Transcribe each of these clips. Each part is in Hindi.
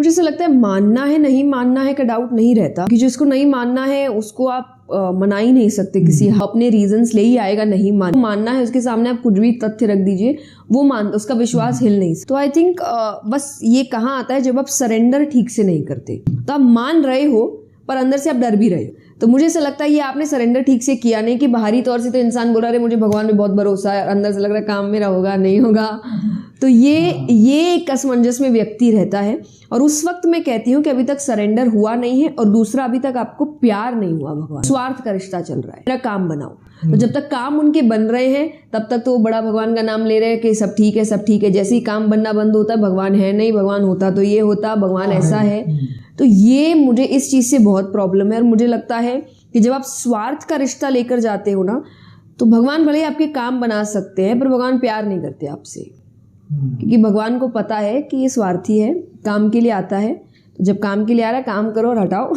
मुझे ऐसा लगता है मानना है नहीं मानना है का डाउट नहीं रहता, कि जिसको नहीं मानना है उसको आप मना ही नहीं सकते, किसी अपने रीजंस ले ही आएगा नहीं मानना है, उसके सामने आप कुछ भी तथ्य रख दीजिए वो उसका विश्वास हिल नहीं सकता। तो आई थिंक बस ये कहाँ आता है जब आप सरेंडर ठीक से नहीं करते, तो आप मान रहे हो पर अंदर से आप डर भी रहे हो। तो मुझे ऐसा लगता है ये आपने सरेंडर ठीक से किया नहीं, कि बाहरी तौर से तो इंसान बोल रहा है मुझे भगवान पे बहुत भरोसा है, अंदर से लग रहा है काम मेरा होगा नहीं होगा। तो ये एक असमंजस में व्यक्ति रहता है। और उस वक्त मैं कहती हूँ कि अभी तक सरेंडर हुआ नहीं है, और दूसरा अभी तक आपको प्यार नहीं हुआ भगवान, स्वार्थ का रिश्ता चल रहा है, मेरा काम बनाओ। तो जब तक काम उनके बन रहे हैं तब तक तो वो बड़ा भगवान का नाम ले रहे हैं कि सब ठीक है सब ठीक है। जैसे ही काम बनना बंद होता है, भगवान है नहीं, भगवान होता तो ये होता, भगवान ऐसा है। तो ये मुझे इस चीज से बहुत प्रॉब्लम है। और मुझे लगता है कि जब आप स्वार्थ का रिश्ता लेकर जाते हो ना, तो भगवान भले ही आपके काम बना सकते हैं पर भगवान प्यार नहीं करते आपसे, क्योंकि भगवान को पता है कि ये स्वार्थी है, काम के लिए आता है। तो जब काम के लिए आ रहा है काम करो और हटाओ।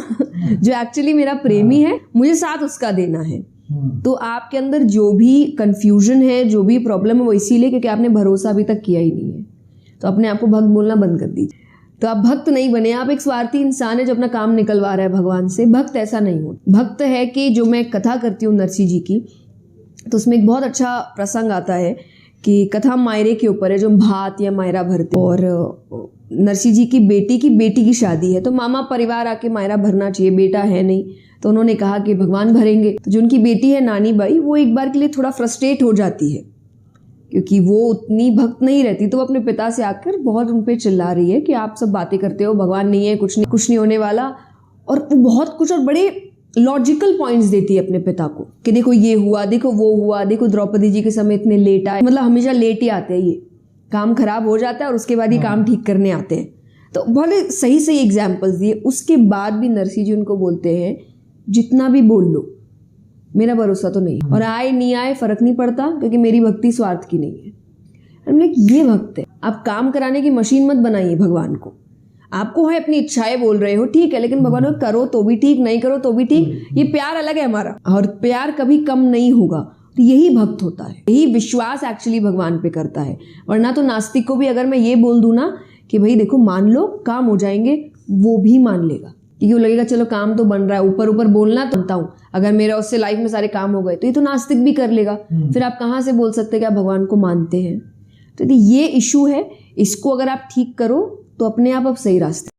जो एक्चुअली मेरा प्रेमी है मुझे साथ उसका देना है। तो आपके अंदर जो भी कंफ्यूजन है, जो भी प्रॉब्लम है, वो इसीलिए क्योंकि आपने भरोसा अभी तक किया ही नहीं है। तो अपने आप को भक्त बोलना बंद कर दीजिए। तो आप भक्त नहीं बने, आप एक स्वार्थी इंसान है जो अपना काम निकलवा रहा है भगवान से। भक्त ऐसा नहीं हो। भक्त है कि जो मैं कथा करती हूँ नरसिंह जी की, तो उसमें एक बहुत अच्छा प्रसंग आता है कि कथा मायरे के ऊपर है, जो भात या मायरा भरते। और नरसिंह जी की बेटी की शादी है, तो मामा परिवार आके मायरा भरना चाहिए, बेटा है नहीं। तो उन्होंने कहा कि भगवान भरेंगे। तो जो उनकी बेटी है नानी बाई, वो एक बार के लिए थोड़ा फ्रस्ट्रेट हो जाती है, क्योंकि वो उतनी भक्त नहीं रहती। तो वो अपने पिता से आकर बहुत उन पे चिल्ला रही है कि आप सब बातें करते हो, भगवान नहीं है, कुछ नहीं होने वाला। और वो बहुत कुछ और बड़े लॉजिकल पॉइंट्स देती है अपने पिता को कि देखो ये हुआ, देखो वो हुआ, देखो द्रौपदी जी के समय इतने लेट आए, मतलब हमेशा लेट ही आते हैं, ये काम खराब हो जाता है और उसके बाद ही काम ठीक करने आते हैं। तो बहुत सही सही एग्जाम्पल्स दिए। उसके बाद भी नरसिंह जी उनको बोलते हैं जितना भी बोल लो मेरा भरोसा तो नहीं, और आए नहीं आए फर्क नहीं पड़ता, क्योंकि मेरी भक्ति स्वार्थ की नहीं है। हमने ये भक्त है। आप काम कराने की मशीन मत बनाइए भगवान को। आपको है अपनी इच्छाएं बोल रहे हो, ठीक है, लेकिन भगवान को करो तो भी ठीक, नहीं करो तो भी ठीक। ये प्यार अलग है हमारा, और प्यार कभी कम नहीं होगा। तो यही भक्त होता है, यही विश्वास एक्चुअली भगवान पे करता है। वरना तो नास्तिक को भी अगर मैं ये बोल दूं ना कि भाई देखो मान लो काम हो जाएंगे, वो भी मान लेगा, क्योंकि वो लगेगा चलो काम तो बन रहा है, ऊपर ऊपर बोलना तो बनता हूँ, अगर मेरा उससे लाइफ में सारे काम हो गए तो ये तो नास्तिक भी कर लेगा। फिर आप कहाँ से बोल सकते कि आप भगवान को मानते हैं। तो ये इशू है, इसको अगर आप ठीक करो तो अपने आप सही रास्ते